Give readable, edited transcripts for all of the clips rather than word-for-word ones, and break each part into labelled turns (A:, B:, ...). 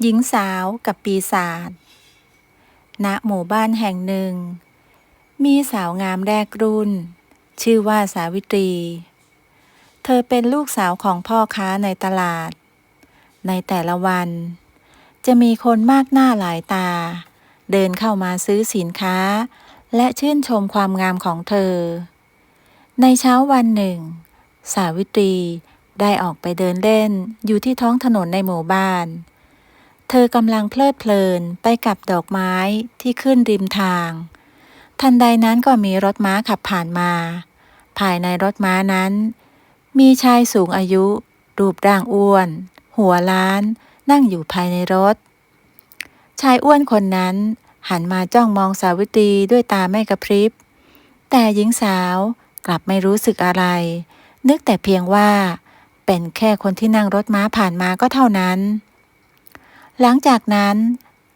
A: หญิงสาวกับปีศาจ ณ หมู่บ้านแห่งหนึ่ง มีสาวงามแรกรุ่น ชื่อว่าสาวิตรี เธอเป็นลูกสาวของพ่อค้าในตลาด ในแต่ละวัน จะมีคนมากหน้าหลายตา เดินเข้ามาซื้อสินค้า และชื่นชมความงามของเธอ ในเช้าวันหนึ่ง สาวิตรีได้ออกไปเดินเล่นอยู่ที่ท้องถนนในหมู่บ้าน เธอกำลังเพลิดเพลินไปกับดอกไม้ที่ขึ้นริมทาง ทันใดนั้นก็มีรถม้าขับผ่านมา ภายในรถม้านั้น มีชายสูงอายุ รูปร่างอ้วน หัวล้าน นั่งอยู่ภายในรถ ชายอ้วนคนนั้นหันมาจ้องมองสาวิตรีด้วยตาไม่กระพริบ แต่หญิงสาวกลับไม่รู้สึกอะไร นึกแต่เพียงว่าเป็นแค่คนที่นั่งรถม้าผ่านมาก็เท่านั้น หลังจากนั้น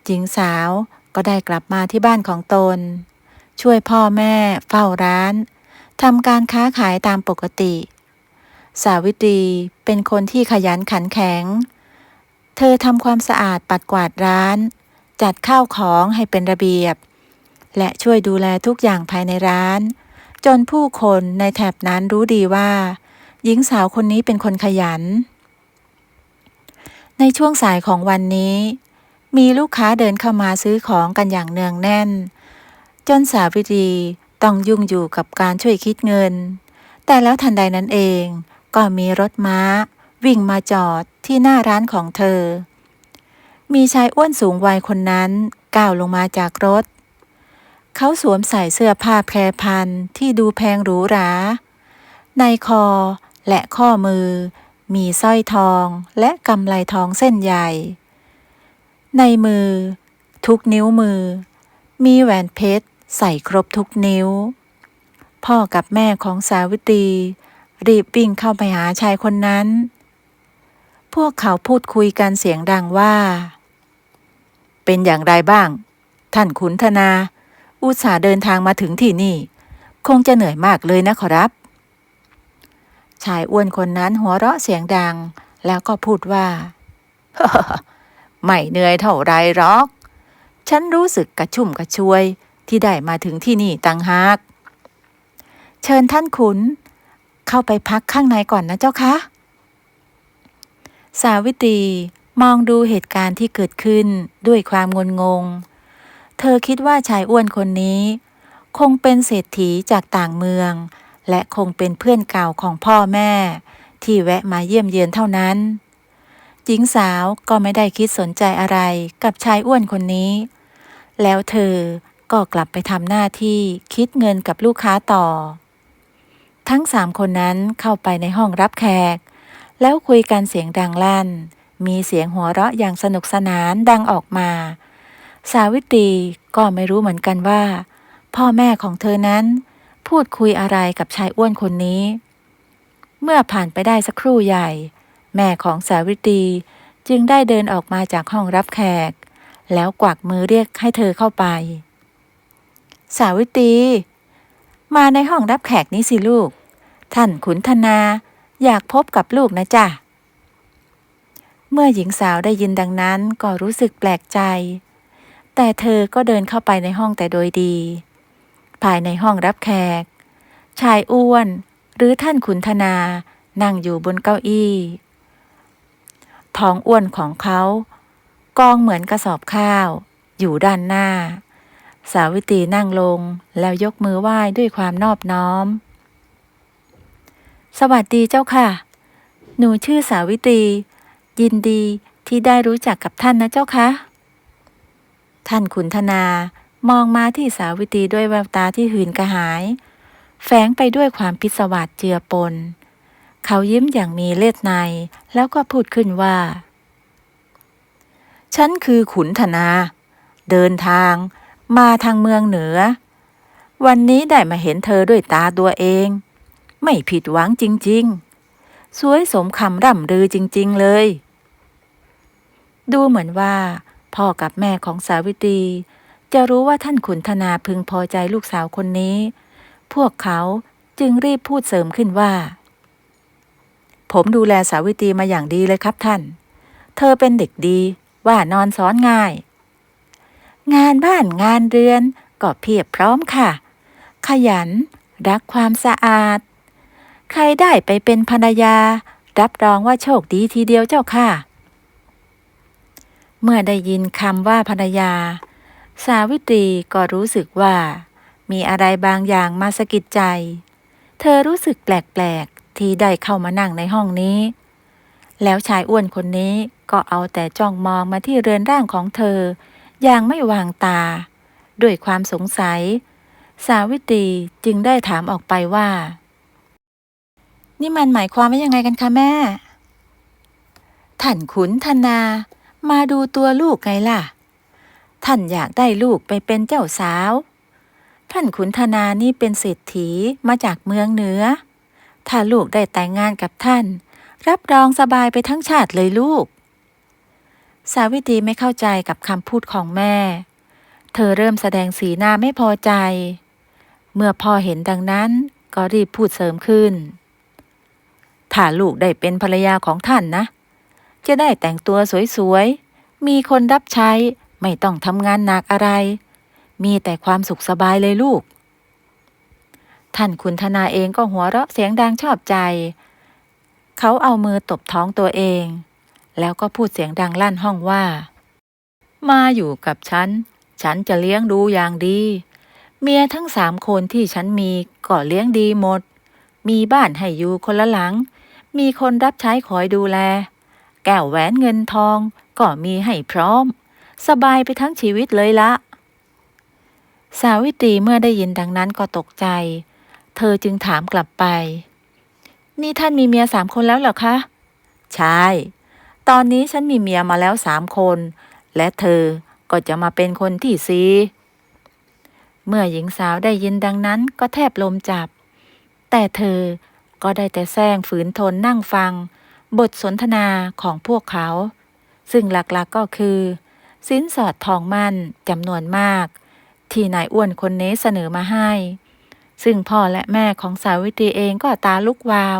A: หญิงสาวก็ได้กลับมาที่บ้านของตน ช่วยพ่อแม่เฝ้าร้านทำการค้าขายตามปกติ สาวิตรีเป็นคนที่ขยันขันแข็ง เธอทำความสะอาดปัดกวาดร้าน จัดข้าวของให้เป็นระเบียบ และช่วยดูแลทุกอย่างภายในร้าน จนผู้คนในแถบนั้นรู้ดีว่าหญิงสาวคนนี้เป็นคนขยัน ในช่วงสายของวันนี้ มีลูกค้าเดินเข้ามาซื้อของกันอย่างเนืองแน่น จนสาวิตรีต้องยุ่งอยู่กับการช่วยคิดเงิน แต่แล้วทันใดนั้นเองก็มีรถม้าวิ่งมาจอดที่หน้าร้านของเธอ มีชายอ้วนสูงวัยคนนั้นก้าวลงมาจากรถ เขาสวมใส่เสื้อผ้าแพรพันที่ดูแพงหรูหรา ในคอและข้อมือมีสร้อยทองและกำไลทองเส้นใหญ่ ในมือทุกนิ้วมือมีแหวนเพชรใส่ครบทุกนิ้ว พ่อกับแม่ของสาวิตรีรีบวิ่งเข้าไปหาชายคนนั้น พวกเขาพูดคุยกันเสียงดังว่า เป็นอย่างไรบ้าง ท่านขุนธนา อุตส่าห์เดินทางมาถึงที่นี่ คงจะเหนื่อยมากเลยนะขอรับ ชายอ้วนคนนั้นหัวเราะเสียงดังแล้วก็พูดว่า ไม่เหนื่อยเท่าไรหรอก ฉันรู้สึกกระชุ่มกระชวยที่ได้มาถึงที่นี่ต่างหาก เชิญท่านขุนเข้าไปพักข้างในก่อนนะเจ้าคะ สาวิตรีมองดูเหตุการณ์ที่เกิดขึ้นด้วยความงุนงง เธอคิดว่าชายอ้วนคนนี้คงเป็นเศรษฐีจากต่างเมืองและคงเป็นเพื่อนเก่าของพ่อแม่ที่แวะมาเยี่ยมเยือนเท่านั้น หญิงสาวก็ไม่ได้คิดสนใจอะไรกับชายอ้วนคนนี้ แล้วเธอก็กลับไปทำหน้าที่คิดเงินกับลูกค้าต่อ ทั้ง3 คนนั้นเข้าไปในห้องรับแขกแล้วคุยกันเสียงดังลั่น มีเสียงหัวเราะอย่างสนุกสนานดังออกมา สาวิตรีก็ไม่รู้เหมือนกันว่าพ่อแม่ของเธอนั้นพูดคุยอะไรกับชายอ้วนคนนี้ เมื่อผ่านไปได้สักครู่ใหญ่ แม่ของสาวิตรีจึงได้เดินออกมาจากห้องรับแขกแล้วกวักมือเรียกให้เธอเข้าไป สาวิตรีมาในห้องรับแขกนี้สิลูก ท่านขุนธนาอยากพบกับลูกนะจ๊ะ เมื่อหญิงสาวได้ยินดังนั้นก็รู้สึกแปลกใจ แต่เธอก็เดินเข้าไปในห้องแต่โดยดี ภายในห้องรับแขกชายอ้วนหรือท่านขุนธนานั่งอยู่บนเก้าอี้ท้องอ้วนของเขากองเหมือนกระสอบข้าวอยู่ด้านหน้า สาวิตรีนั่งลงแล้วยกมือไหว้ด้วยความนอบน้อม สวัสดีเจ้าค่ะ หนูชื่อสาวิตรียินดีที่ได้รู้จักกับท่านนะเจ้าคะ ท่านขุนธนามองมาที่สาวิตรีด้วยแววตาที่หื่นกระหายแฝงไปด้วยความพิศวาสเจือปน เขายิ้มอย่างมีเลือดในแล้วก็พูดขึ้นว่า ฉันคือขุนธนาเดินทางมาทางเมืองเหนือ วันนี้ได้มาเห็นเธอด้วยตาตัวเองไม่ผิดหวังจริงๆสวยสมคำร่ำลือจริงๆเลยดูเหมือนว่าพ่อกับแม่ของสาวิตรีจะรู้ว่าท่านขุนธนาพึงพอใจลูกสาวคนนี้พวกเขาจึงรีบพูดเสริมขึ้นว่าผมดูแลสาวิตรีมาอย่างดีเลยครับท่านเธอเป็นเด็กดีไว้ ว่านอนสอนง่าย งานบ้านงานเรือนก็เพียบพร้อมค่ะ ขยันรักความสะอาด ใครได้ไปเป็นภรรยารับรองว่าโชคดีทีเดียวเจ้าค่ะ เมื่อได้ยินคำว่าภรรยา สาวิตรีก็รู้สึกว่ามีอะไรบางอย่างมาสะกิดใจ เธอรู้สึกแปลกๆที่ได้เข้ามานั่งในห้องนี้ แล้วชายอ้วนคนนี้ก็เอาแต่จ้องมองมาที่เรือนร่างของเธออย่างไม่วางตา ด้วยความสงสัย สาวิตรีจึงได้ถามออกไปว่า นี่มันหมายความว่ายังไงกันคะแม่ ท่านขุนธนามาดูตัวลูกไงล่ะ ท่านอยากได้ลูกไปเป็นเจ้าสาว ท่านขุนธนานี่เป็นเศรษฐีมาจากเมืองเหนือ ถ้าลูกได้แต่งงานกับท่าน รับรองสบายไปทั้งชาติเลยลูก สาวิตรีไม่เข้าใจกับคำพูดของแม่ เธอเริ่มแสดงสีหน้าไม่พอใจ เมื่อพ่อเห็นดังนั้นก็รีบพูดเสริมขึ้น ถ้าลูกได้เป็นภรรยาของท่านนะ จะได้แต่งตัวสวยๆ มีคนรับใช้ ไม่ต้องทำงานหนักอะไร มีแต่ความสุขสบายเลยลูก ท่านขุนธนาเองก็หัวเราะเสียงดังชอบใจ เขาเอามือตบท้องตัวเอง แล้วก็พูดเสียงดังลั่นห้องว่า มาอยู่กับฉัน ฉันจะเลี้ยงดูอย่างดี เมียทั้ง3 คนที่ฉันมีก็เลี้ยงดีหมด มีบ้านให้อยู่คนละหลัง มีคนรับใช้คอยดูแล แก้วแหวนเงินทองก็มีให้พร้อม สบายไปทั้งชีวิตเลยละ สาวิตรีเมื่อได้ยินดังนั้นก็ตกใจ เธอจึงถามกลับไป นี่ท่านมีเมีย3 คนแล้วเหรอคะ ใช่ ตอนนี้ฉันมีเมียมาแล้ว3 คน และเธอก็จะมาเป็นคนที่4 เมื่อหญิงสาวได้ยินดังนั้นก็แทบลมจับ แต่เธอก็ได้แต่แซงฝืนทนนั่งฟัง บทสนทนาของพวกเขา ซึ่งหลักๆก็คือ สินสอดทองมั่นจำนวนมาก ที่นายอ้วนคนนี้เสนอมาให้ ซึ่งพ่อและแม่ของสาวิตรีเองก็ตาลุกวาว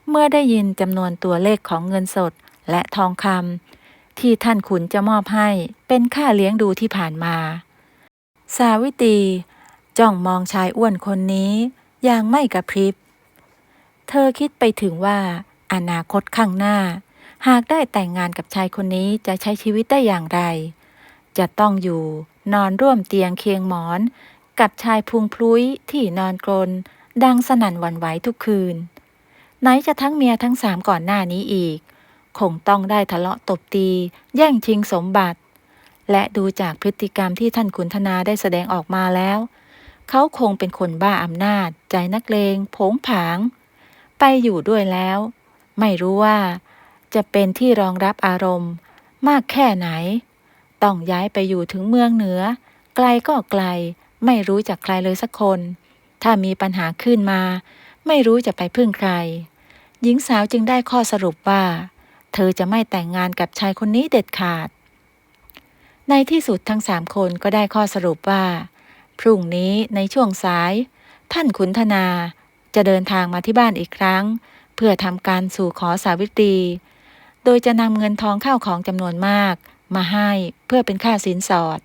A: เมื่อได้ยินจำนวนตัวเลขของเงินสดและทองคำที่ท่านขุนจะมอบให้เป็นค่าเลี้ยงดูที่ผ่านมา สาวิตรีจ้องมองชายอ้วนคนนี้อย่างไม่กระพริบ เธอคิดไปถึงว่าอนาคตข้างหน้า หากได้แต่งงานกับชายคนนี้จะใช้ชีวิตได้อย่างไร จะต้องอยู่นอนร่วมเตียงเคียงหมอนกับชายพุงพลุยที่นอนกรนดังสนั่นหวั่นไหวทุกคืน ไหนจะทั้งเมียทั้ง3 ก่อนหน้านี้อีก คงต้องได้ทะเลาะตบตีแย่งชิงสมบัติ และดูจากพฤติกรรมที่ท่านขุนธนาได้แสดงออกมาแล้ว เขาคงเป็นคนบ้าอำนาจใจนักเลงโผงผาง ไปอยู่ด้วยแล้ว ไม่รู้ว่าจะเป็นที่รองรับอารมณ์มากแค่ไหน ต้องย้ายไปอยู่ถึงเมืองเหนือ ไกลก็ไกล ไม่รู้จักใครเลยสักคน ถ้ามีปัญหาขึ้นมา ไม่รู้จะไปพึ่งใคร หญิงสาวจึงได้ข้อสรุปว่า เธอจะไม่แต่งงานกับชายคนนี้เด็ดขาด ในที่สุดทั้ง3 คนก็ได้ข้อสรุปว่า พรุ่งนี้ในช่วงสาย ท่านขุนธนาจะเดินทางมาที่บ้านอีกครั้ง เพื่อทำการสู่ขอสาวิตรี โดยจะนำเงินทองข้าวของจำนวนมากมาให้เพื่อเป็นค่าสินสอด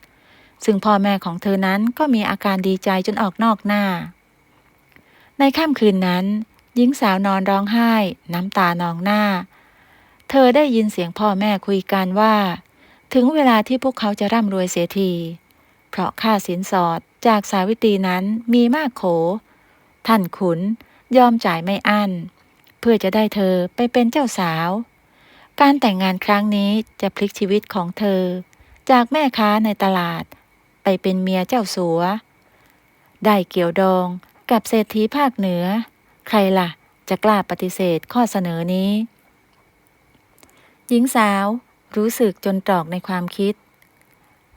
A: ซึ่งพ่อแม่ของเธอนั้นก็มีอาการดีใจจนออกนอกหน้า ในค่ำคืนนั้น หญิงสาวนอนร้องไห้ น้ำตานองหน้า เธอได้ยินเสียงพ่อแม่คุยกันว่า ถึงเวลาที่พวกเขาจะร่ำรวยเสียที เพราะค่าสินสอดจากสาวิตรีนั้นมีมากโข ท่านขุนยอมจ่ายไม่อั้น เพื่อจะได้เธอไปเป็นเจ้าสาว การแต่งงานครั้งนี้จะพลิกชีวิตของเธอ จากแม่ค้าในตลาด ไปเป็นเมียเจ้าสัว ได้เกี่ยวดองกับเศรษฐีภาคเหนือ ใครล่ะจะกล้าปฏิเสธข้อเสนอนี้ หญิงสาวรู้สึกจนตรอกในความคิด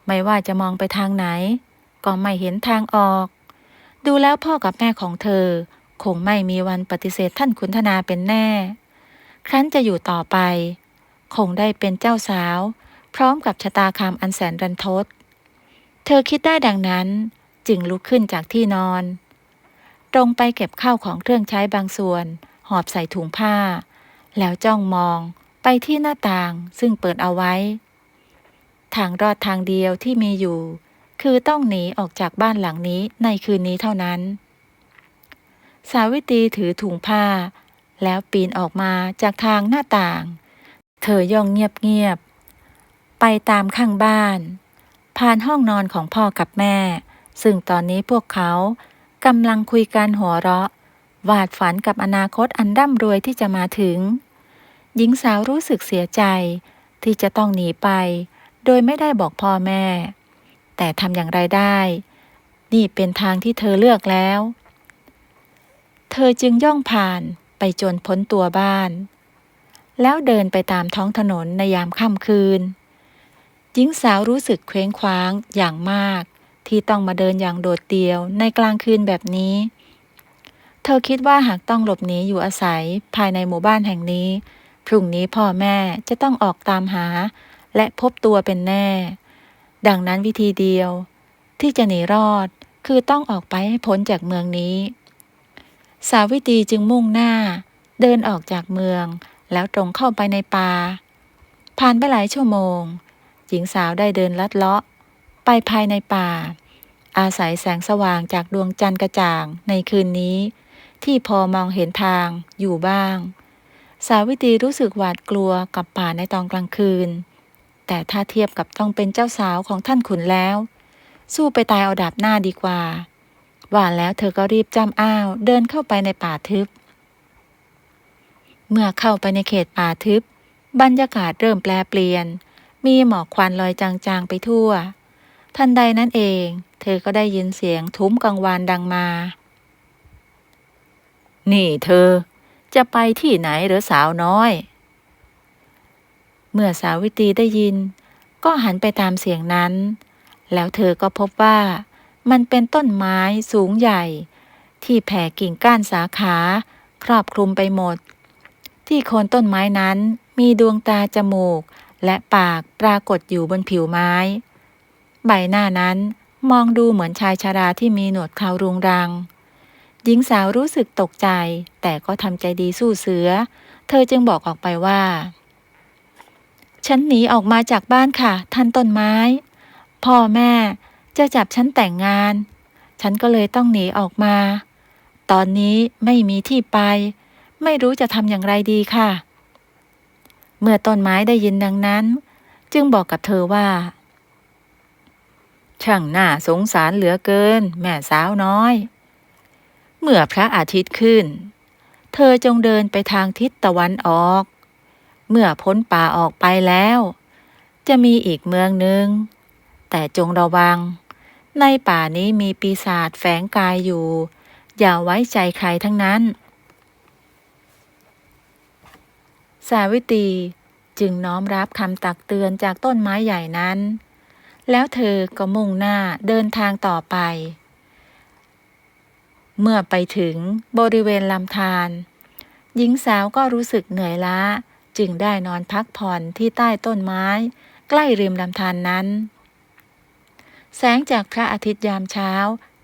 A: ไม่ว่าจะมองไปทางไหน ก็ไม่เห็นทางออก ดูแล้วพ่อกับแม่ของเธอคงไม่มีวันปฏิเสธท่านขุนธนาเป็นแน่ ครั้นจะอยู่ต่อไป คงได้เป็นเจ้าสาว พร้อมกับชะตากรรมอันแสนรันทด เธอคิดได้ดังนั้นจึงลุกขึ้นจากที่นอน ตรงไปเก็บข้าวของเครื่องใช้บางส่วนหอบใส่ถุงผ้า แล้วจ้องมองไปที่หน้าต่างซึ่งเปิดเอาไว้ ทางรอดทางเดียวที่มีอยู่คือต้องหนีออกจากบ้านหลังนี้ในคืนนี้เท่านั้นสาวิตรีถือถุงผ้าแล้วปีนออกมาจากทางหน้าต่างเธอย่องเงียบๆไปตามข้างบ้านผ่านห้องนอนของพ่อกับแม่ซึ่งตอนนี้พวกเขากำลังคุยกันหัวเราะวาดฝันกับอนาคตอันร่ำรวยที่จะมาถึงหญิงสาวรู้สึกเสียใจที่จะต้องหนีไปโดยไม่ได้บอกพ่อแม่แต่ทำอย่างไรได้นี่เป็นทางที่เธอเลือกแล้วเธอจึงย่องผ่านไปจนพ้นตัวบ้านแล้วเดินไปตามท้องถนนในยามค่ำคืนหญิงสาวรู้สึกเคว้งคว้างอย่างมากที่ต้องมาเดินอย่างโดดเดี่ยวในกลางคืนแบบนี้เธอคิดว่าหากต้องหลบหนีอยู่อาศัยภายในหมู่บ้านแห่งนี้พรุ่งนี้พ่อแม่จะต้องออกตามหาและพบตัวเป็นแน่ดังนั้นวิธีเดียวที่จะหนีรอดคือต้องออกไปให้พ้นจากเมืองนี้สาวิตรีจึงมุ่งหน้าเดินออกจากเมืองแล้วตรงเข้าไปในป่าผ่านไปหลายชั่วโมงหญิงสาวได้เดินลัดเลาะไปภายในป่าอาศัยแสงสว่างจากดวงจันทร์กระจ่างในคืนนี้ที่พอมองเห็นทางอยู่บ้างสาวิตรีรู้สึกหวาดกลัวกับป่าในตอนกลางคืนแต่ถ้าเทียบกับต้องเป็นเจ้าสาวของท่านขุนแล้วสู้ไปตายเอาดาบหน้าดีกว่าว่าแล้วเธอก็รีบจ้ำอ้าวเดินเข้าไปในป่าทึบเมื่อเข้าไปในเขตป่าทึบบรรยากาศเริ่มแปรเปลี่ยนมีหมอกควันลอยจางๆไปทั่วทันใดนั้นเองเธอก็ได้ยินเสียงทุ้มกังวานดังมานี่เธอจะไปที่ไหนหรือสาวน้อยเมื่อสาวิตรีได้ยินก็หันไปตามเสียงนั้นแล้วเธอก็พบว่ามันเป็นต้นไม้สูงใหญ่ที่แผ่กิ่งก้านสาขาครอบคลุมไปหมดที่โคนต้นไม้นั้นมีดวงตาจมูกและปากปรากฏอยู่บนผิวไม้ใบหน้านั้นมองดูเหมือนชายชราที่มีหนวดเครารุงรังหญิงสาวรู้สึกตกใจแต่ก็ทำใจดีสู้เสือเธอจึงบอกออกไปว่าฉันหนีออกมาจากบ้านค่ะท่านต้นไม้พ่อแม่จะจับฉันแต่งงานฉันก็เลยต้องหนีออกมาตอนนี้ไม่มีที่ไปไม่รู้จะทำอย่างไรดีค่ะเมื่อต้นไม้ได้ยินดังนั้นจึงบอกกับเธอว่าช่างน่าสงสารเหลือเกินแม่สาวน้อยเมื่อพระอาทิตย์ขึ้นเธอจงเดินไปทางทิศตะวันออกเมื่อพ้นป่าออกไปแล้วจะมีอีกเมืองหนึ่งแต่จงระวังในป่านี้มีปีศาจแฝงกายอยู่อย่าไว้ใจใครทั้งนั้นสาวิตรีจึงน้อมรับคำตักเตือนจากต้นไม้ใหญ่นั้นแล้วเธอก็มุ่งหน้าเดินทางต่อไปเมื่อไปถึงบริเวณลำธารหญิงสาวก็รู้สึกเหนื่อยล้าจึงได้นอนพักผ่อนที่ใต้ต้นไม้ใกล้ริมลำธารนั้นแสงจากพระอาทิตย์ยามเช้า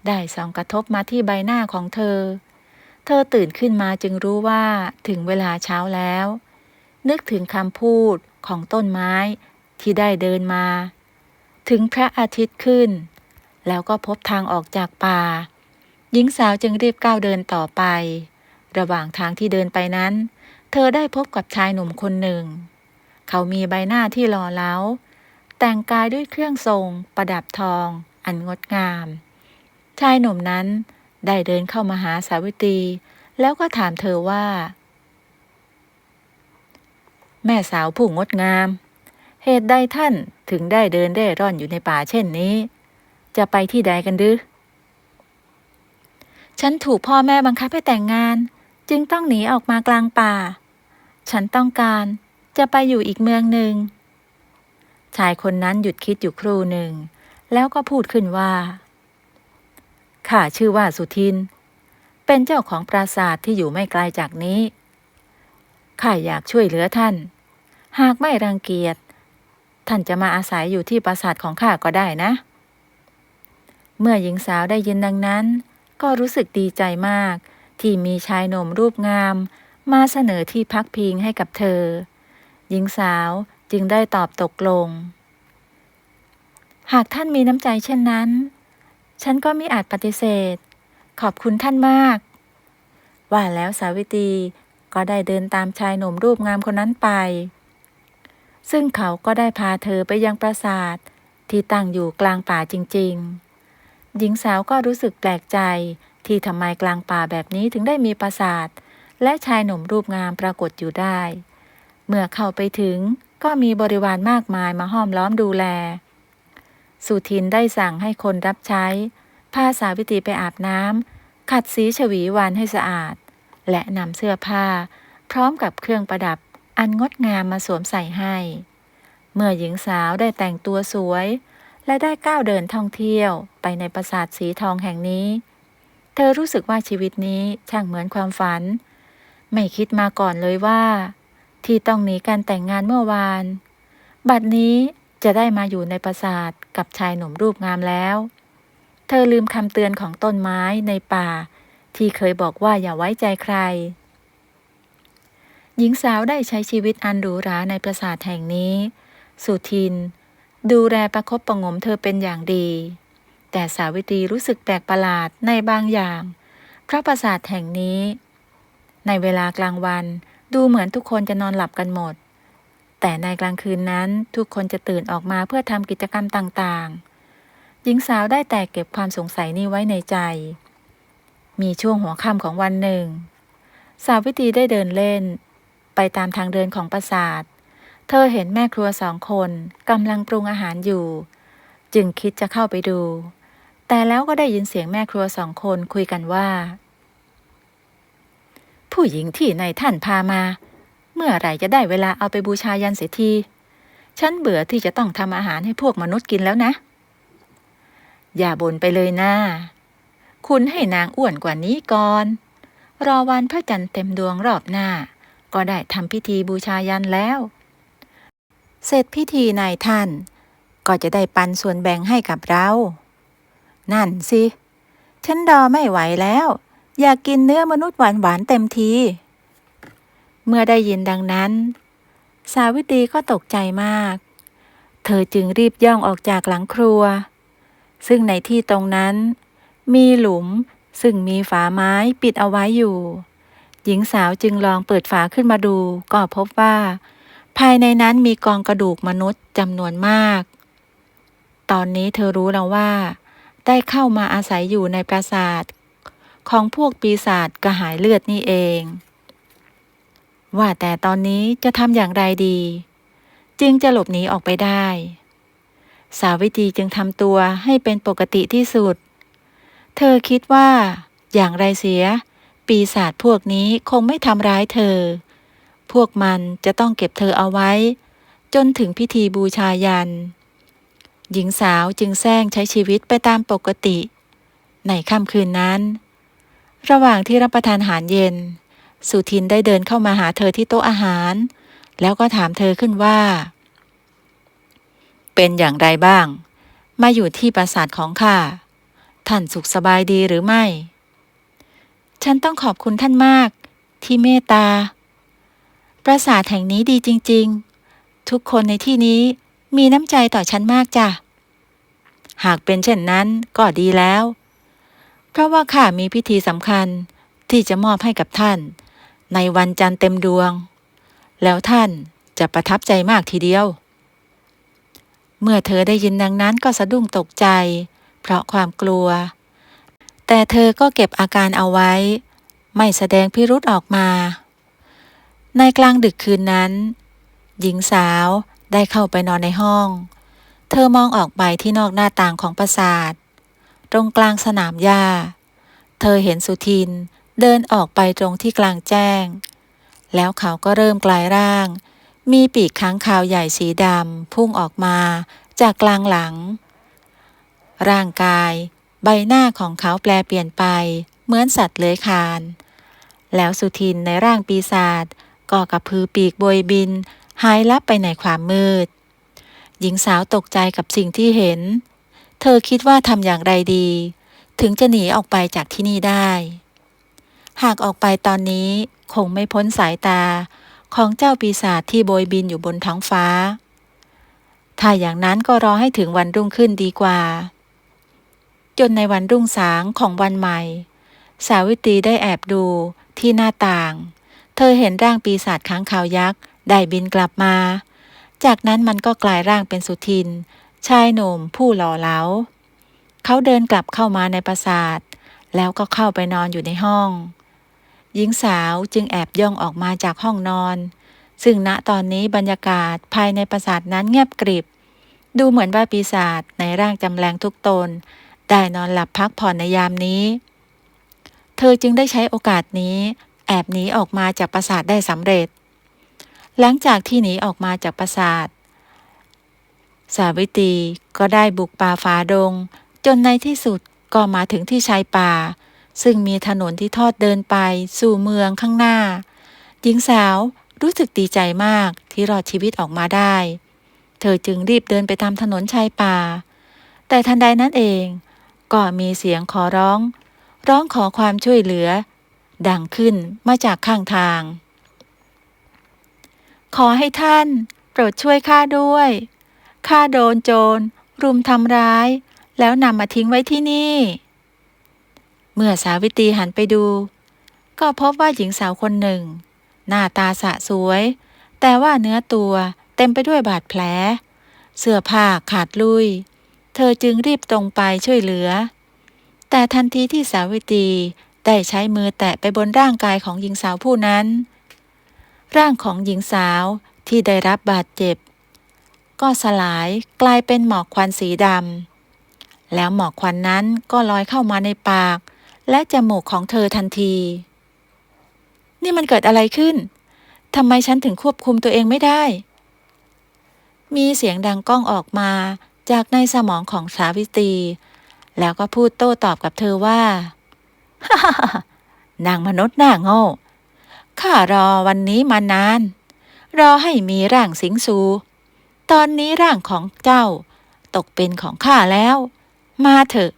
A: ได้ส่องกระทบมาที่ใบหน้าของเธอตื่นขึ้นมาจึงรู้ว่าถึงเวลาเช้าแล้วนึกถึงคำพูดของต้นไม้ที่ได้เดินมาถึงพระอาทิตย์ขึ้นแล้วก็พบทางออกจากป่าหญิงสาวจึงรีบก้าวเดินต่อไประหว่างทางที่เดินไปนั้นเธอได้พบกับชายหนุ่มคนหนึ่งเขามีใบหน้าที่หล่อเหลาแต่งกายด้วยเครื่องทรงประดับทองอันงดงามชายหนุ่มนั้นได้เดินเข้ามาหาสาวิตรีแล้วก็ถามเธอว่าแม่สาวผู้งดงามเหตุใดท่านถึงได้เดินเร่ร่อนอยู่ในป่าเช่นนี้จะไปที่ใดกันดื้อฉันถูกพ่อแม่บังคับให้แต่งงานจึงต้องหนีออกมากลางป่าฉันต้องการจะไปอยู่อีกเมืองหนึ่งชายคนนั้นหยุดคิดอยู่ครู่หนึ่งแล้วก็พูดขึ้นว่าข้าชื่อว่าสุทินเป็นเจ้าของปราสาทที่อยู่ไม่ไกลจากนี้ข้าอยากช่วยเหลือท่านหากไม่รังเกียจท่านจะมาอาศัยอยู่ที่ปราสาทของข้าก็ได้นะเมื่อหญิงสาวได้ยินดังนั้นก็รู้สึกดีใจมากที่มีชายหนุ่มรูปงามมาเสนอที่พักพิงให้กับเธอหญิงสาวจึงได้ตอบตกลง หากท่านมีน้ำใจเช่นนั้นฉันก็มิอาจปฏิเสธขอบคุณท่านมากว่าแล้วสาวิตรีก็ได้เดินตามชายหนุ่มรูปงามคนนั้นไปซึ่งเขาก็ได้พาเธอไปยังปราสาทที่ตั้งอยู่กลางป่าจริงๆหญิงสาวก็รู้สึกแปลกใจที่ทำไมกลางป่าแบบนี้ถึงได้มีปราสาทและชายหนุ่มรูปงามปรากฏอยู่ได้เมื่อเข้าไปถึงก็มีบริวารมากมายมาห้อมล้อมดูแลสุทินได้สั่งให้คนรับใช้พาสาวิตรีไปอาบน้ำขัดสีฉวีวันให้สะอาดและนำเสื้อผ้าพร้อมกับเครื่องประดับอันงดงามมาสวมใส่ให้เมื่อหญิงสาวได้แต่งตัวสวยและได้ก้าวเดินท่องเที่ยวไปในปราสาทสีทองแห่งนี้เธอรู้สึกว่าชีวิตนี้ช่างเหมือนความฝันไม่คิดมาก่อนเลยว่าที่ต้องหนีการแต่งงานเมื่อวานบัดนี้จะได้มาอยู่ในปราสาทกับชายหนุ่มรูปงามแล้วเธอลืมคำเตือนของต้นไม้ในป่าที่เคยบอกว่าอย่าไว้ใจใครหญิงสาวได้ใช้ชีวิตอันหรูหราในปราสาทแห่งนี้สุทินดูแลประคบประหงมเธอเป็นอย่างดีแต่สาวิตรีรู้สึกแปลกประหลาดในบางอย่างเพราะปราสาทแห่งนี้ในเวลากลางวันดูเหมือนทุกคนจะนอนหลับกันหมดแต่ในกลางคืนนั้นทุกคนจะตื่นออกมาเพื่อทำกิจกรรมต่างๆหญิงสาวได้แต่เก็บความสงสัยนี้ไว้ในใจมีช่วงหัวค่ำของวันหนึ่งสาวิตรีได้เดินเล่นไปตามทางเดินของปราสาทเธอเห็นแม่ครัว2 คนกำลังปรุงอาหารอยู่จึงคิดจะเข้าไปดูแต่แล้วก็ได้ยินเสียงแม่ครัว2 คนคุยกันว่าผู้หญิงที่นายท่านพามาเมื่อไหร่จะได้เวลาเอาไปบูชายันเสียทีฉันเบื่อที่จะต้องทำอาหารให้พวกมนุษย์กินแล้วนะอย่าบ่นไปเลยนะคุณให้นางอ้วนกว่านี้ก่อนรอวันพระจันทร์เต็มดวงรอบหน้าก็ได้ทำพิธีบูชายันแล้วเสร็จพิธีนายท่านก็จะได้ปันส่วนแบ่งให้กับเรานั่นสิฉันรอไม่ไหวแล้วอยากกินเนื้อมนุษย์หวานๆเต็มทีเมื่อได้ยินดังนั้นสาวิตรีก็ตกใจมากเธอจึงรีบย่องออกจากหลังครัวซึ่งในที่ตรงนั้นมีหลุมซึ่งมีฝาไม้ปิดเอาไว้อยู่หญิงสาวจึงลองเปิดฝาขึ้นมาดูก็พบว่าภายในนั้นมีกองกระดูกมนุษย์จำนวนมากตอนนี้เธอรู้แล้วว่าได้เข้ามาอาศัยอยู่ในปราสาทของพวกปีศาจกระหายเลือดนี่เองว่าแต่ตอนนี้จะทำอย่างไรดีจึงจะหลบหนีออกไปได้สาวิตรีจึงทำตัวให้เป็นปกติที่สุดเธอคิดว่าอย่างไรเสียปีศาจพวกนี้คงไม่ทำร้ายเธอพวกมันจะต้องเก็บเธอเอาไว้จนถึงพิธีบูชายันหญิงสาวจึงแซงใช้ชีวิตไปตามปกติในค่ำคืนนั้นระหว่างที่รับประทานอาหารเย็นสุทินได้เดินเข้ามาหาเธอที่โต๊ะอาหารแล้วก็ถามเธอขึ้นว่าเป็นอย่างไรบ้างมาอยู่ที่ปราสาทของข้าท่านสุขสบายดีหรือไม่ฉันต้องขอบคุณท่านมากที่เมตตาปราสาทแห่งนี้ดีจริงๆทุกคนในที่นี้มีน้ำใจต่อฉันมากจ้ะหากเป็นเช่นนั้นก็ดีแล้วเพราะว่าข้ามีพิธีสำคัญที่จะมอบให้กับท่านในวันจันทร์เต็มดวงแล้วท่านจะประทับใจมากทีเดียวเมื่อเธอได้ยินดังนั้นก็สะดุ้งตกใจเพราะความกลัวแต่เธอก็เก็บอาการเอาไว้ไม่แสดงพิรุธออกมาในกลางดึกคืนนั้นหญิงสาวได้เข้าไปนอนในห้องเธอมองออกไปที่นอกหน้าต่างของปราสาทตรงกลางสนามหญ้าเธอเห็นสุทินเดินออกไปตรงที่กลางแจ้งแล้วเขาก็เริ่มกลายร่างมีปีกค้างคาวใหญ่สีดำพุ่งออกมาจากกลางหลังร่างกายใบหน้าของเขาแปลเปลี่ยนไปเหมือนสัตว์เลื้อยคลานแล้วสุทินในร่างปีศาจก็กระพือปีกโบยบินหายลับไปในความมืดหญิงสาวตกใจกับสิ่งที่เห็นเธอคิดว่าทำอย่างไรดีถึงจะหนีออกไปจากที่นี่ได้หากออกไปตอนนี้คงไม่พ้นสายตาของเจ้าปีศาจที่โบยบินอยู่บนท้องฟ้า ถ้าอย่างนั้นก็รอให้ถึงวันรุ่งขึ้นดีกว่าจนในวันรุ่งสางของวันใหม่สาวิตรีได้แอบดูที่หน้าต่างเธอเห็นร่างปีศาจค้างคาวยักษ์ได้บินกลับมาจากนั้นมันก็กลายร่างเป็นสุทินชายหนุ่มผู้หล่อเหลาเขาเดินกลับเข้ามาในปราสาทแล้วก็เข้าไปนอนอยู่ในห้องหญิงสาวจึงแอบย่องออกมาจากห้องนอนซึ่งณตอนนี้บรรยากาศภายในปราสาทนั้นเงียบกริบดูเหมือนว่าปีศาจในร่างจำแรงทุกตนได้นอนหลับพักผ่อนในยามนี้เธอจึงได้ใช้โอกาสนี้แอบหนีออกมาจากปราสาทได้สำเร็จหลังจากที่หนีออกมาจากปราสาทสาวิตรีก็ได้บุกป่าฝ่าดงจนในที่สุดก็มาถึงที่ชายป่าซึ่งมีถนนที่ทอดเดินไปสู่เมืองข้างหน้าหญิงสาวรู้สึกดีใจมากที่รอดชีวิตออกมาได้เธอจึงรีบเดินไปตามถนนชายป่าแต่ทันใดนั้นเองก็มีเสียงขอร้องขอความช่วยเหลือดังขึ้นมาจากข้างทางขอให้ท่านโปรดช่วยข้าด้วยข้าโดนโจรรุมทำร้ายแล้วนำมาทิ้งไว้ที่นี่เมื่อสาวิตรีหันไปดูก็พบว่าหญิงสาวคนหนึ่งหน้าตาสะสวยแต่ว่าเนื้อตัวเต็มไปด้วยบาดแผลเสื้อผ้าขาดลุยเธอจึงรีบตรงไปช่วยเหลือแต่ทันทีที่สาวิตรีได้ใช้มือแตะไปบนร่างกายของหญิงสาวผู้นั้นร่างของหญิงสาวที่ได้รับบาดเจ็บก็สลายกลายเป็นหมอกควันสีดำแล้วหมอกควันนั้นก็ลอยเข้ามาในปากและจมูกของเธอทันทีนี่มันเกิดอะไรขึ้นทำไมฉันถึงควบคุมตัวเองไม่ได้มีเสียงดังก้องออกมาจากในสมองของสาวิตรีแล้วก็พูดโต้ตอบกับเธอว่า นางมนุษย์หน้าโง่ข้ารอวันนี้มานานรอให้มีร่างสิงสูตอนนี้ร่างของเจ้าตกเป็นของข้าแล้วมาเถอะ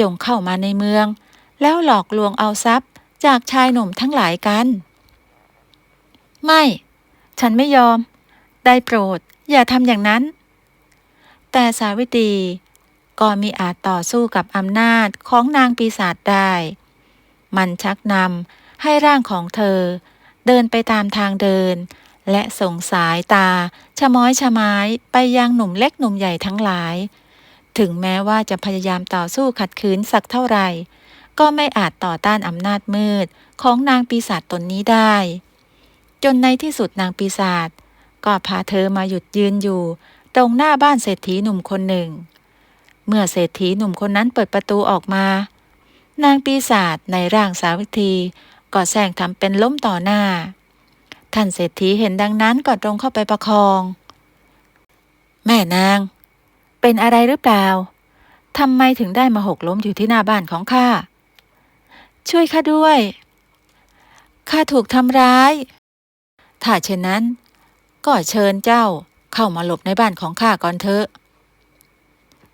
A: จงเข้ามาในเมืองแล้วหลอกลวงเอาทรัพย์จากชายหนุ่มทั้งหลายกันไม่ฉันไม่ยอมได้โปรดอย่าทำอย่างนั้นแต่สาวิตรีก็มิอาจต่อสู้กับอำนาจของนางปีศาจได้มันชักนำให้ร่างของเธอเดินไปตามทางเดินและส่งสายตาชะม้อยชะม้ายไปยังหนุ่มเล็กหนุ่มใหญ่ทั้งหลายถึงแม้ว่าจะพยายามต่อสู้ขัดขืนสักเท่าไหร่ก็ไม่อาจต่อต้านอำนาจมืดของนางปีศาจตนนี้ได้จนในที่สุดนางปีศาจก็พาเธอมาหยุดยืนอยู่ตรงหน้าบ้านเศรษฐีหนุ่มคนหนึ่งเมื่อเศรษฐีหนุ่มคนนั้นเปิดประตูออกมานางปีศาจในร่างสาวิตรีก็แซงทำเป็นล้มต่อหน้าท่านเศรษฐีเห็นดังนั้นก็ตรงเข้าไปประคองแม่นางเป็นอะไรหรือเปล่าทำไมถึงได้มาหกล้มอยู่ที่หน้าบ้านของข้าช่วยข้าด้วยข้าถูกทำร้ายถ้าเช่นนั้นก็เชิญเจ้าเข้ามาหลบในบ้านของข้าก่อนเถอะ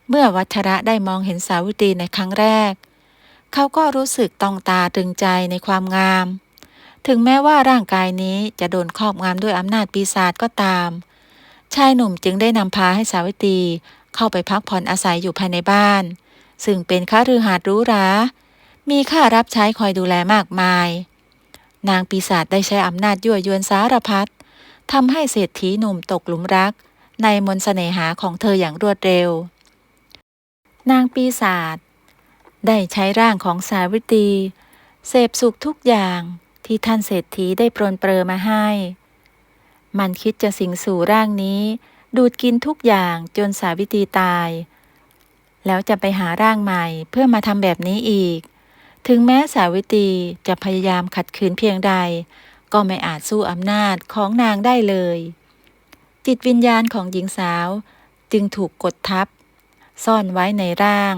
A: เมื่อวัชระได้มองเห็นสาวิตรีในครั้งแรกเขาก็รู้สึกต้องตาตรึงใจในความงามถึงแม้ว่าร่างกายนี้จะโดนครอบงำด้วยอำนาจปีศาจก็ตามชายหนุ่มจึงได้นำพาให้สาวิตรีเข้าไปพักผ่อนอาศัยอยู่ภายในบ้านซึ่งเป็นคฤหาสน์หรูหรามีข้ารับใช้คอยดูแลมากมายนางปีศาจได้ใช้อำนาจยั่วยวนสารพัดทำให้เศรษฐีหนุ่มตกหลุมรักในมนต์เสน่หาของเธออย่างรวดเร็วนางปีศาจได้ใช้ร่างของสาวิตรีเสพสุขทุกอย่างที่ท่านเศรษฐีได้ปรนเปรอมาให้มันคิดจะสิงสู่ร่างนี้ดูดกินทุกอย่างจนสาวิตรีตายแล้วจะไปหาร่างใหม่เพื่อมาทำแบบนี้อีกถึงแม้สาวิตรีจะพยายามขัดขืนเพียงใดก็ไม่อาจสู้อำนาจของนางได้เลยจิตวิญญาณของหญิงสาวจึงถูกกดทับซ่อนไว้ในร่าง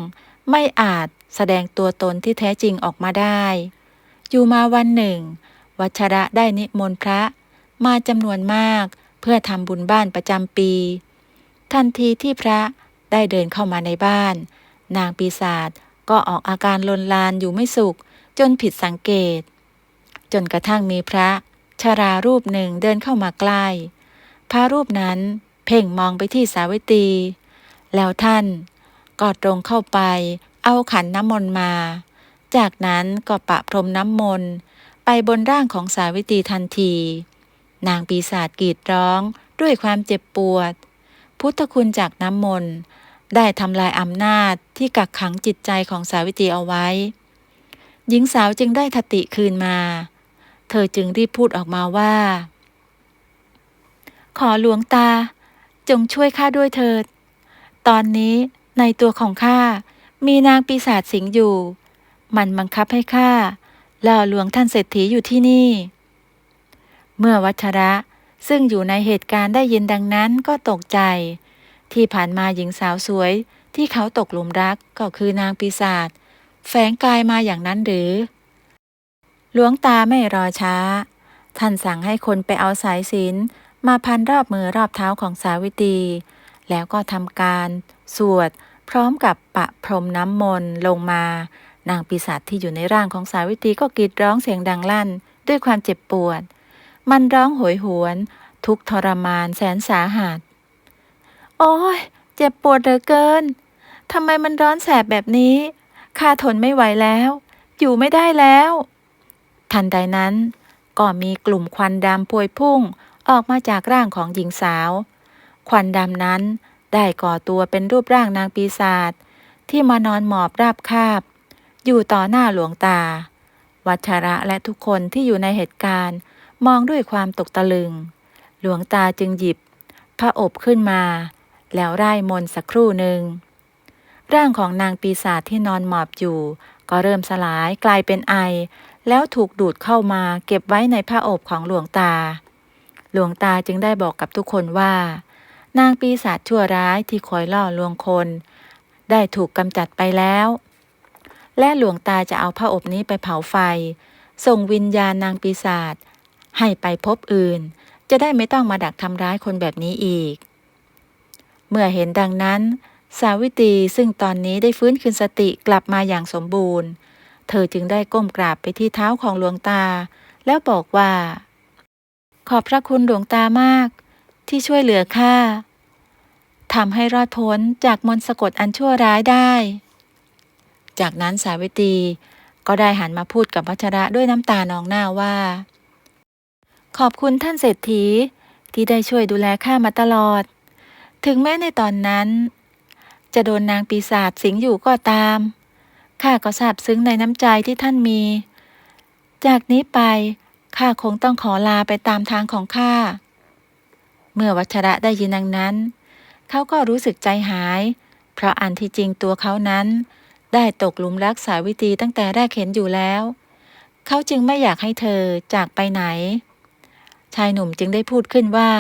A: ไม่อาจแสดงตัวตนที่แท้จริงออกมาได้อยู่มาวันหนึ่งวัชระได้นิมนต์พระมาจำนวนมากเพื่อทำบุญบ้านประจำปีทันทีที่พระได้เดินเข้ามาในบ้านนางปีศาจก็ออกอาการลนลานอยู่ไม่สุขจนผิดสังเกตจนกระทั่งมีพระชรารูปหนึ่งเดินเข้ามาใกล้พระรูปนั้นเ พ่งมองไปที่สาวิตรีแล้วท่านก็ตรงเข้าไปเอาขันน้ำมนต์มา จากนั้นก็ปะพรมน้ำมนต์ไปบนร่างของสาวิตรีทันทีนางปีศาจกรีดร้องด้วยความเจ็บปวดพุทธคุณจากน้ำมนต์ได้ทำลายอำนาจที่กักขังจิตใจของสาวิตรีเอาไว้หญิงสาวจึงได้คติคืนมาเธอจึงรีบพูดออกมาว่าขอหลวงตาจงช่วยข้าด้วยเถิดตอนนี้ในตัวของข้ามีนางปีศาจสิงอยู่มันบังคับให้ข้าล่อลวงท่านเศรษฐีอยู่ที่นี่เมื่อวัชระซึ่งอยู่ในเหตุการณ์ได้ยินดังนั้นก็ตกใจที่ผ่านมาหญิงสาวสวยที่เขาตกหลุมรักก็คือนางปีศาจแฝงกายมาอย่างนั้นหรือหลวงตาไม่รอช้าท่านสั่งให้คนไปเอาสายสิญจน์มาพันรอบมือรอบเท้าของสาวิตรีแล้วก็ทำการสวดพร้อมกับปะพรมน้ำมนต์ลงมานางปีศาจที่อยู่ในร่างของสาวิตรีก็กรีดร้องเสียงดังลั่นด้วยความเจ็บปวดมันร้องโหยหวนทุกข์ทรมานแสนสาหัสโอ้ยเจ็บปวดเหลือเกินทำไมมันร้อนแสบแบบนี้ข้าทนไม่ไหวแล้วอยู่ไม่ได้แล้วทันใดนั้นก็มีกลุ่มควันดำพวยพุ่งออกมาจากร่างของหญิงสาวควันดำนั้นได้ก่อตัวเป็นรูปร่างนางปีศาจที่มานอนหมอบราบคาบอยู่ต่อหน้าหลวงตาวัชระและทุกคนที่อยู่ในเหตุการณ์มองด้วยความตกตะลึงหลวงตาจึงหยิบพระอบขึ้นมาแล้วร่ายมนต์สักครู่หนึ่งร่างของนางปีศาจที่นอนหมอบอยู่ก็เริ่มสลายกลายเป็นไอแล้วถูกดูดเข้ามาเก็บไว้ในพระอบของหลวงตาหลวงตาจึงได้บอกกับทุกคนว่านางปีศาจชั่วร้ายที่คอยล่อลวงคนได้ถูกกำจัดไปแล้วและหลวงตาจะเอาพระอบนี้ไปเผาไฟส่งวิญญาณนางปีศาจให้ไปพบอื่นจะได้ไม่ต้องมาดักทำร้ายคนแบบนี้อีกเมื่อเห็นดังนั้นสาวิตรีซึ่งตอนนี้ได้ฟื้นคืนสติกลับมาอย่างสมบูรณ์เธอจึงได้ก้มกราบไปที่เท้าของหลวงตาแล้วบอกว่าขอบพระคุณหลวงตามากที่ช่วยเหลือข้าทำให้รอดพ้นจากมนต์สะกดอันชั่วร้ายได้จากนั้นสาวิตรีก็ได้หันมาพูดกับวัชระด้วยน้ำตานองหน้าว่าขอบคุณท่านเศรษฐีที่ได้ช่วยดูแลข้ามาตลอดถึงแม้ในตอนนั้นจะโดนนางปีศาจสิงอยู่ก็ตามข้าก็ซาบซึ้งในน้ำใจที่ท่านมีจากนี้ไปข้าคงต้องขอลาไปตามทางของข้าเมื่อวัชระได้ยินดังนั้นเขาก็รู้สึกใจหายเพราะอันที่จริงตัวเขานั้นได้ตกหลุมรักสาวิตรีตั้งแต่แรกเห็นอยู่แล้วเขาจึงไม่อยากให้เธอจากไปไหนชายหนุ่มจึงได้พูดขึ้นว่า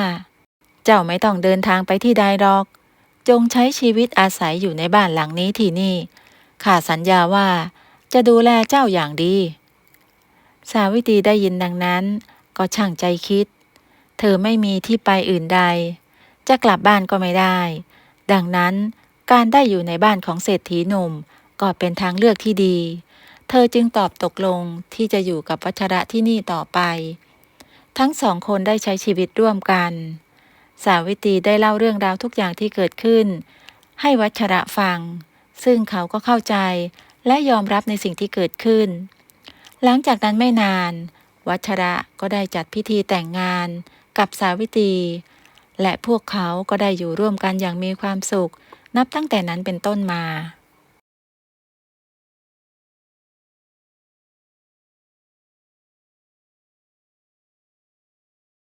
A: เจ้าไม่ต้องเดินทางไปที่ใดหรอกจงใช้ชีวิตอาศัยอยู่ในบ้านหลังนี้ที่นี่ข้าสัญญาว่าจะดูแลเจ้าอย่างดีสาวิตรีได้ยินดังนั้นก็ช่างใจคิดเธอไม่มีที่ไปอื่นใดจะกลับบ้านก็ไม่ได้ดังนั้นการได้อยู่ในบ้านของเศรษฐีหนุ่มก็เป็นทางเลือกที่ดีเธอจึงตอบตกลงที่จะอยู่กับวัชระที่นี่ต่อไปทั้งสองคนได้ใช้ชีวิตร่วมกันสาวิตรีได้เล่าเรื่องราวทุกอย่างที่เกิดขึ้นให้วัชระฟังซึ่งเขาก็เข้าใจและยอมรับในสิ่งที่เกิดขึ้นหลังจากนั้นไม่นานวัชระก็ได้จัดพิธีแต่งงานกับสาวิตรีและพวกเขาก็ได้อยู่ร่วมกันอย่างมีความสุขนับตั้งแต่นั้นเป็นต้นมา